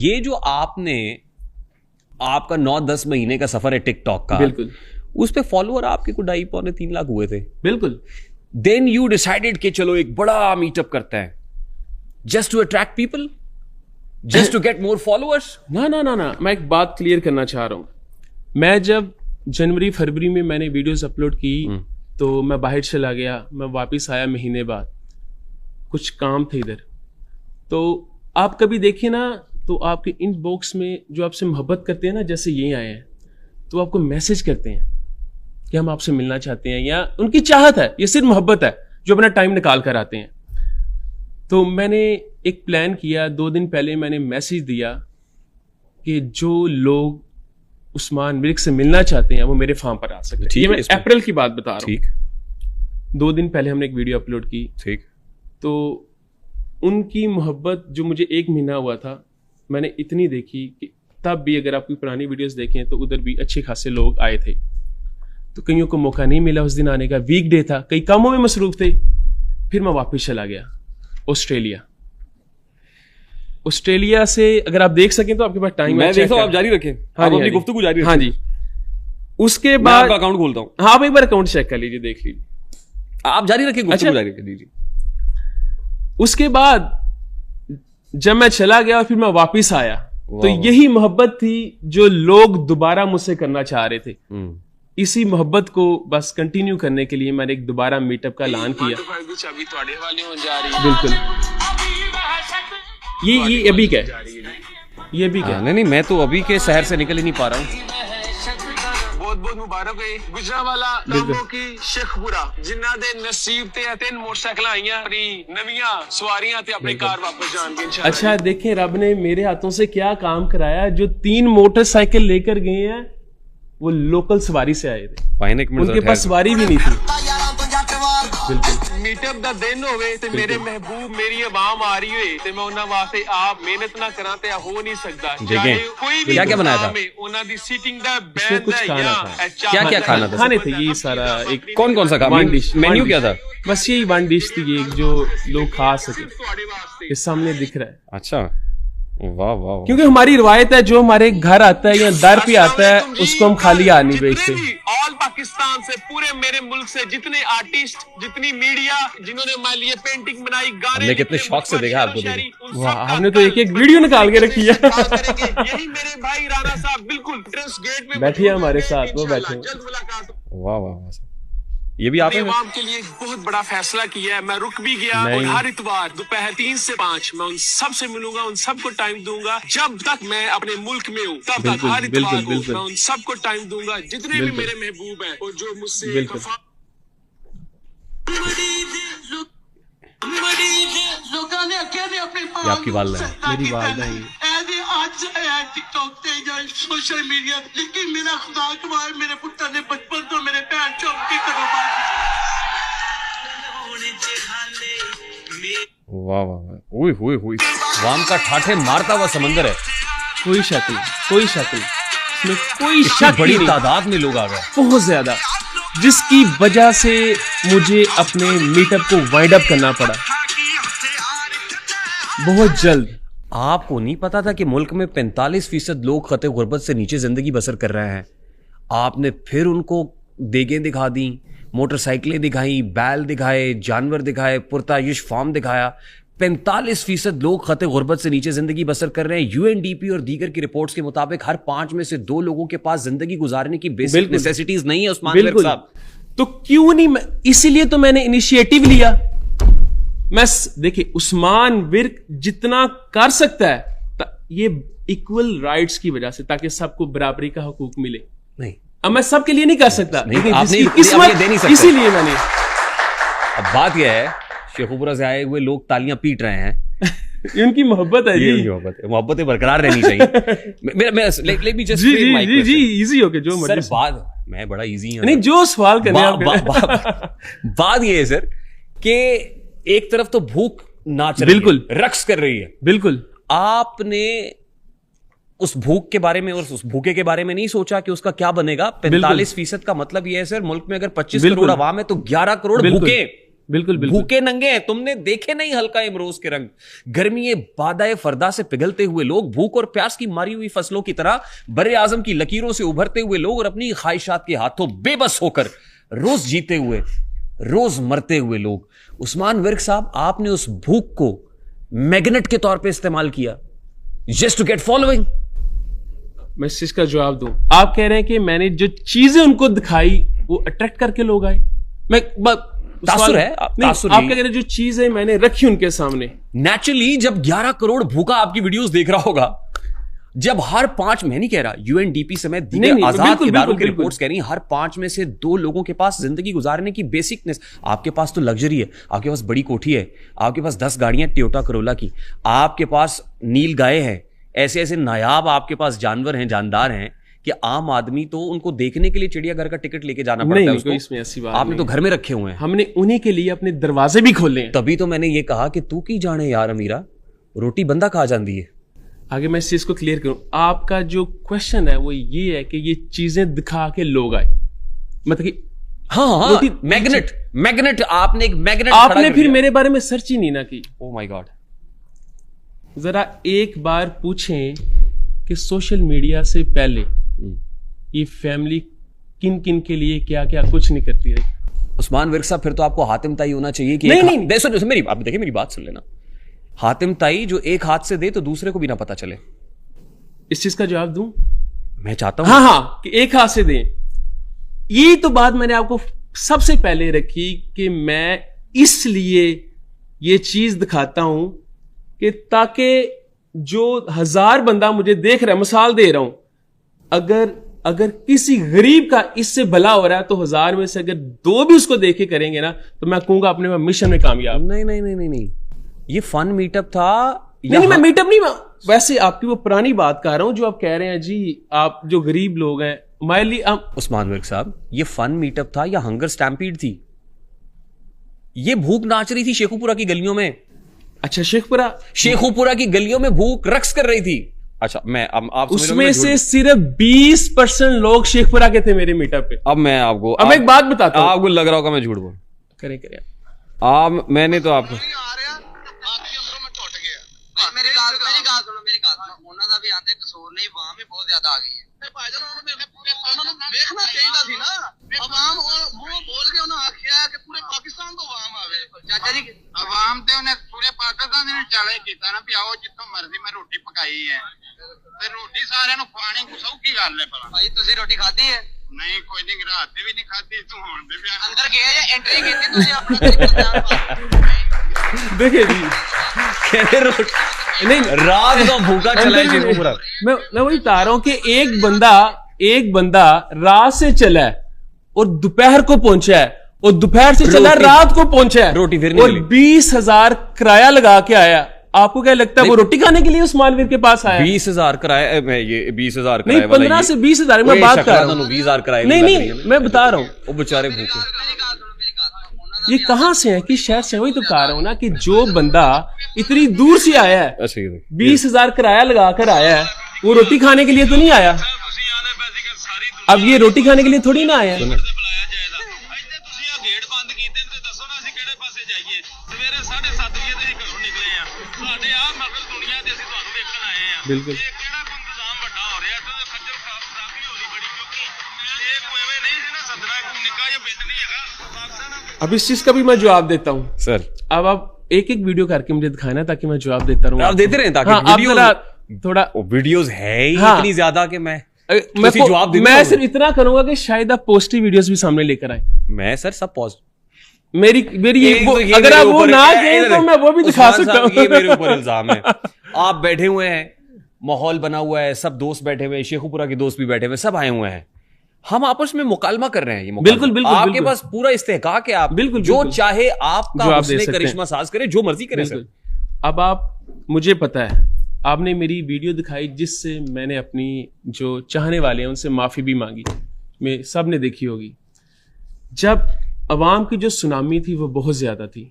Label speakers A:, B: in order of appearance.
A: ये जो आपका 9-10 महीने का सफर है टिकटॉक का,
B: बिल्कुल,
A: उस पे फॉलोअर आपके को 2.5-3 लाख हुए थे।
B: बिल्कुल।
A: देन यू डिसाइडेड कि चलो एक बड़ा मीटअप करते हैं, just to attract people, just to get more followers.
B: ना, मैं एक बात क्लियर करना चाह रहा हूं। मैं जब जनवरी फरवरी में मैंने वीडियोस अपलोड की तो मैं बाहर चला गया, मैं वापस आया महीने बाद, कुछ काम थे इधर। तो आप कभी देखिए ना, तो आपके इनबॉक्स में जो आपसे मोहब्बत करते हैं ना, जैसे ये आए हैं, तो आपको मैसेज करते हैं कि हम आपसे मिलना चाहते हैं, या उनकी चाहत है, ये सिर्फ मोहब्बत है जो अपना टाइम निकाल कर आते हैं। तो मैंने एक प्लान किया, 2 दिन पहले मैंने मैसेज दिया कि जो लोग उस्मान मिर्क से मिलना चाहते हैं वो मेरे फार्म पर आ सकते हैं। ये मैं अप्रैल की बात बता रहा हूँ। ठीक। 2 दिन पहले हमने एक वीडियो अपलोड की।
A: ठीक।
B: तो उनकी मोहब्बत जो मुझे 1 महीना हुआ था, मैंने इतनी देखी कि तब भी अगर आपकी पुरानी वीडियोस देखें तो उधर भी अच्छे खासे लोग आए थे। तो कईयों को मौका नहीं मिला उस दिन आने का, वीकडे था, कई कामों में मसरूफ थे। फिर मैं वापस चला गया ऑस्ट्रेलिया से। अगर आप देख सकें तो आपके पास टाइम,
A: मैं देखता हूं, आप जारी रखें।
B: हाँ,
A: आप अपनी गुफ्तगू जारी रखें।
B: हाँ जी। उसके बाद
A: आपका अकाउंट खोलता हूं।
B: हाँ, आप एक बार अकाउंट चेक कर लीजिए, देख लीजिए।
A: आप जारी रखें, गुफ्तगू जारी रखें। जी।
B: उसके बाद जब मैं चला गया और फिर मैं वापस आया, तो यही मोहब्बत थी जो लोग दोबारा मुझसे करना चाह रहे थे। इसी मोहब्बत को बस कंटिन्यू करने के लिए मैंने एक दोबारा मीटअप का ऐलान किया। बिल्कुल। ये अभी क्या है? ये भी क्या?
A: नहीं, मैं तो अभी के शहर से निकल ही नहीं पा रहा हूँ।
C: बहुत मुबारक है गुजरावाला नामों की शेखपुरा, जिन्ना दे नसीब ते 3 मोटरसाइकिल आईयां, अपनी नवियां सवारियां ते अपने कार वापस जान के इंशाल्लाह।
B: अच्छा, देखें रब ने मेरे हाथों से क्या काम कराया। जो 3 मोटरसाइकिल लेकर गए हैं वो लोकल सवारी से आए थे, उनके पास सवारी भी नहीं थी। बिल्कुल।
C: मीटअप दा दिन होवे ते मेरे महबूब मेरी आवाम आ रही होए ते मैं उन्हां वास्ते आप मेहनत ना करा ते हो नहीं सकदा। कोई भी
A: क्या बनाया था?
C: उन्हां दी सीटिंग दा बैंड
B: कुछ खाना था।
A: क्या खाना था?
B: खाने थे ये सारा। एक
A: कौन सा खाना? मेन्यू क्या था?
B: बस यही 1 डिश थी, एक जो लोग खा सके। ये सामने दिख रहा है।
A: अच्छा, वाह वाह।
B: क्योंकि हमारी रिवायत है, जो हमारे घर आता है या दर पे आता है उसको हम खाली हाथ नहीं बेचते।
C: ऑल पाकिस्तान से, पूरे मेरे मुल्क से जितने आर्टिस्ट, जितनी मीडिया, जिन्होंने हमारे लिए पेंटिंग बनाई, गाने,
A: कितने शौक से देखा आपको।
B: वाह, हमने तो एक वीडियो निकाल के रखी है।
C: यही मेरे भाई राणा साहब बिल्कुल ट्रस्ट गेट में
B: बैठिए हमारे साथ, वो बैठे।
C: जल्द मुलाकात।
A: वाह वाह। ये भी आपने
C: आवाम के लिए एक बहुत बड़ा फैसला किया है। मैं रुक भी गया और हर इतवार दोपहर 3 से 5 मैं उन सब से मिलूंगा, उन सबको टाइम दूंगा। जब तक मैं अपने मुल्क में हूँ तब तक हर इतवार को मैं उन सबको टाइम दूंगा, जितने भी मेरे महबूब हैं और जो मुझसे
A: आपकी वालदा है।
B: मेरी वालदा है।
C: सोशल मीडिया, लेकिन मेरा खुदा कमाल, मेरे पुत्र ने बचपन तो मेरे पैर चौकी करो।
A: वाह वाह। ओए होए होए, वाम का ठाठे मारता हुआ समंदर है।
B: कोई शक नहीं, इसमें कोई शक।
A: बड़ी तादाद में लोग आ गए,
B: बहुत ज्यादा, जिसकी वजह से मुझे अपने मीटअप को वाइंड अप करना पड़ा बहुत जल्द।
A: आपको नहीं पता था कि मुल्क में 45% लोग खते गुर्बत से नीचे जिंदगी बसर कर रहे हैं। आपने फिर उनको देगें दिखा दी, मोटरसाइकिलें दिखाई, बैल दिखाए, जानवर दिखाए, पुरतायुश फार्म दिखाया। 45% लोग खते गुर्बत से नीचे जिंदगी बसर कर रहे हैं। यूएनडीपी और दीगर की रिपोर्ट्स के मुताबिक हर 5 में से 2 लोगों के पास जिंदगी गुजारने की बेसिक नेसेसिटीज नहीं है। उस्मान मिर्क साहब,
B: तो क्यों नहीं, इसीलिए तो मैंने इनिशिएटिव लिया। मैं देखिए, उस्मान विर्क जितना कर सकता है ये इक्वल राइट्स की वजह से, ताकि सबको बराबरी का हकूक मिले।
A: नहीं,
B: अब मैं सबके लिए नहीं कर सकता,
A: नहीं, आपने
B: किस्मत
A: दे नहीं सकते,
B: इसीलिए मैंने।
A: अब बात यह है, शेखुपुरा से आए हुए लोग तालियां पीट रहे हैं।
B: उनकी मोहब्बत है जी,
A: मोहब्बतें बरकरार रहनी चाहिए।
B: जी इजी होके जो
A: सर, बात मैं बड़ा इजी हूं।
B: नहीं, जो सवाल करने
A: बात ये है सर कि एक तरफ तो भूख नाच रही
B: बिल्कुल
A: है, रक्स कर रही है,
B: बिल्कुल।
A: आपने उस भूख के बारे में और उस भूखे के बारे में नहीं सोचा कि उसका क्या बनेगा। 45% का मतलब यह है सर, मुल्क में अगर 25 करोड़ आवाम है तो 11 करोड़ भूखे।
B: बिल्कुल बिल्कुल
A: भूखे नंगे हैं, तुमने देखे नहीं हल्का इमरोज के रंग। गर्मी बादाए फरदा से पिघलते हुए लोग, भूख और प्यास की मारी हुई फसलों की तरह बर्रे आजम की लकीरों से उभरते हुए लोग, और अपनी ख्वाहिशात के हाथों बेबस होकर रोज जीते हुए, रोज मरते हुए लोग। उस्मान विर्क साहब, आपने उस भूख को मैग्नेट के तौर पे इस्तेमाल किया, जस्ट टू गेट फॉलोइंग।
B: मैं इस चीज का जवाब दूं, आप कह रहे हैं कि मैंने जो चीजें उनको दिखाई वो अट्रैक्ट करके लोग आए। मैं
A: तासुर है,
B: आप क्या कह रहे हैं, जो चीजें मैंने रखी उनके सामने।
A: नेचुरली जब 11 करोड़ भूखा आपकी वीडियोस देख रहा होगा, जब हर 5, मैं नहीं कह रहा, यूएनडीपी समेत दीगर आजाद इदारों की रिपोर्ट्स कह रही हैं, हर 5 में से 2 लोगों के पास जिंदगी गुजारने की बेसिकनेस, आपके पास तो लग्जरी है, आपके पास बड़ी कोठी है, आपके पास 10 गाड़ियां टोयोटा करोला की, आपके पास नील गाय है, ऐसे ऐसे नायाब आपके पास जानवर हैं, जानदार हैं कि आम आदमी तो उनको देखने के लिए चिड़ियाघर का टिकट लेके जाना पड़ता है उसको।
B: इसमें ऐसी बात
A: आपने तो घर में रखे हुए हैं,
B: हमने उन्हीं के लिए अपने दरवाजे भी खोले हैं।
A: तभी तो मैंने ये कहा कि तू की जाने यार अमीरा, रोटी बंदा खा जाती है।
B: आगे मैं इस चीज को क्लियर करूं, आपका जो क्वेश्चन है वो ये है कि ये चीजें दिखा के लोग आए, मतलब कि
A: हाँ, मैग्नेट आपने एक मैग्नेट,
B: आपने फिर मेरे बारे में सर्च ही नहीं ना की।
A: ओ माय गॉड,
B: जरा एक बार पूछें कि सोशल मीडिया से पहले ये फैमिली किन किन के लिए क्या क्या कुछ नहीं करती रही।
A: उस्मान विर्क साहब, फिर तो आपको हातिम ताई होना चाहिए कि
B: नहीं,
A: मेरी आप देखिए, मेरी बात सुन लेना। हातिम ताई जो एक हाथ से दे तो दूसरे को भी ना पता चले।
B: इस चीज का जवाब दूं?
A: मैं चाहता हूं
B: हाँ, कि एक हाथ से दें। ये तो बात मैंने आपको सबसे पहले रखी कि मैं इसलिए ये चीज दिखाता हूं कि ताकि जो 1000 बंदा मुझे देख रहा है, मिसाल दे रहा हूं, अगर किसी गरीब का इससे भला हो रहा है तो 1000 में से अगर 2 भी उसको देख के करेंगे ना, तो मैं कहूंगा अपने मिशन में कामयाब।
A: नहीं, ये फन मीटअप था।
B: नहीं, मैं मीटअप नहीं, वैसे आपकी वो पुरानी बात कर रहा हूं जो आप कह रहे हैं जी, आप जो गरीब लोग हैं हमारे लिए।
A: उस्मान विर्क साहब, ये फन मीटअप था या हंगर स्टैम्पीड थी? ये भूख नाच रही थी शेखुपुरा की गलियों में।
B: अच्छा, शेखुपुरा
A: की गलियों में भूख रक्स कर रही थी। अच्छा, मैं आप
B: उसमें से सिर्फ 20% लोग शेखपुरा के थे मेरे मीटअप पे।
A: अब मैं आपको
B: एक बात बताता हूं,
A: आपको लग रहा होगा मैं झूठ बोल करे मैंने तो आपको
D: मेरी बात सुनो, ਉਹਨਾਂ ਦਾ ਵੀ ਆਂਦੇ ਕਸੂਰ ਨਹੀਂ, ਵਾਮ ਵੀ ਬਹੁਤ ਜ਼ਿਆਦਾ ਆ ਗਈ ਹੈ। ਤੇ ਭਾਈਜਾਨ ਉਹਨਾਂ ਨੂੰ ਵੇਖਣਾ ਚਾਹੀਦਾ ਸੀ ਨਾ, ਆਵਾਮ ਉਹ ਬੋਲ ਕੇ ਉਹਨਾਂ ਆਖਿਆ ਕਿ ਪੂਰੇ ਪਾਕਿਸਤਾਨ ਤੋਂ ਆਵਾਮ ਆਵੇ। ਚਾਚਾ ਜੀ, ਆਵਾਮ ਤੇ ਉਹਨੇ ਪੂਰੇ ਪਾਕਿਸਤਾਨ ਦੇ ਚੈਲੰਜ ਕੀਤਾ ਨਾ ਵੀ ਆਓ ਜਿੱਥੋਂ ਮਰਜ਼ੀ ਮੈਂ ਰੋਟੀ ਪਕਾਈ ਹੈ, ਤੇ ਰੋਟੀ ਸਾਰਿਆਂ ਨੂੰ ਖਵਾਣੀ ਸੌਖੀ ਗੱਲ ਹੈ। ਭਲਾ ਭਾਈ ਤੁਸੀਂ ਰੋਟੀ ਖਾਧੀ ਹੈ? ਨਹੀਂ, ਕੋਈ ਨਹੀਂ, ਰਾਤ ਦੀ ਵੀ ਨਹੀਂ ਖਾਧੀ, ਤੂੰ ਹੁਣ ਵੀ ਅੰਦਰ ਗਏ ਜਾਂ ਐਂਟਰੀ ਕੀਤੀ ਤੁਸੀਂ ਆਪਣਾ?
B: देखिए जी,
A: नहीं, रात का भूखा चला है शेखुपुरा।
B: मैं वही बता रहा हूं कि एक बंदा रात से चला है और दोपहर को पहुंचा है, और दोपहर से चला रात को पहुंचा है,
A: रोटी फिर नहीं
B: और 20,000 किराया लगा के आया। आपको क्या लगता है वो रोटी खाने के लिए उस्मान विर्क के पास आया?
A: 20,000 किराया, ये 20,000
B: नहीं, 15 से 20,000 मैं बात कर रहा हूँ।
A: 20,000 किराया
B: नहीं, मैं बता रहा हूँ,
A: वो बेचारे भूखे।
B: ये कहां से है, किस शहर से? वही तो बता रहा हूं ना कि जो बंदा इतनी दूर से आया है, 20,000 किराया लगाकर आया है, वो रोटी खाने के लिए तो नहीं आया। अब ये रोटी खाने के लिए थोड़ी ना आया। बिल्कुल, अब इस चीज का भी मैं जवाब देता हूँ
A: सर।
B: अब आप एक एक वीडियो करके मुझे दिखाना ताकि मैं जवाब देता रहूं।
A: आप देते रहें ताकि
B: थोड़ा
A: वीडियोस है ही इतनी ज्यादा कि मैं
B: जवाब मैं सिर्फ इतना करूंगा कि शायद आप पॉजिटिव वीडियोस भी सामने लेकर आए।
A: मैं सर सब पॉजिटिव,
B: मेरी अगर आप वो ना कहें तो मैं वो भी दिखा सकता हूँ।
A: ये मेरे ऊपर इल्जाम है। आप बैठे हुए हैं, माहौल बना हुआ है, सब दोस्त बैठे हुए हैं, शेखुपुरा के दोस्त भी बैठे हुए, सब आए हुए हैं, हम आपस में मुकालमा कर रहे हैं। ये
B: बिल्कुल,
A: आपके पास पूरा इस्तेहकाक है, आप जो चाहे आपका हुस्ने करिश्मा साज करे, जो मर्जी करे सर।
B: अब आप, मुझे पता है आपने मेरी वीडियो दिखाई जिससे मैंने अपनी जो चाहने वाले हैं उनसे माफी भी मांगी, मैं सब ने देखी होगी। जब अवाम की जो सुनामी थी वो बहुत ज्यादा थी,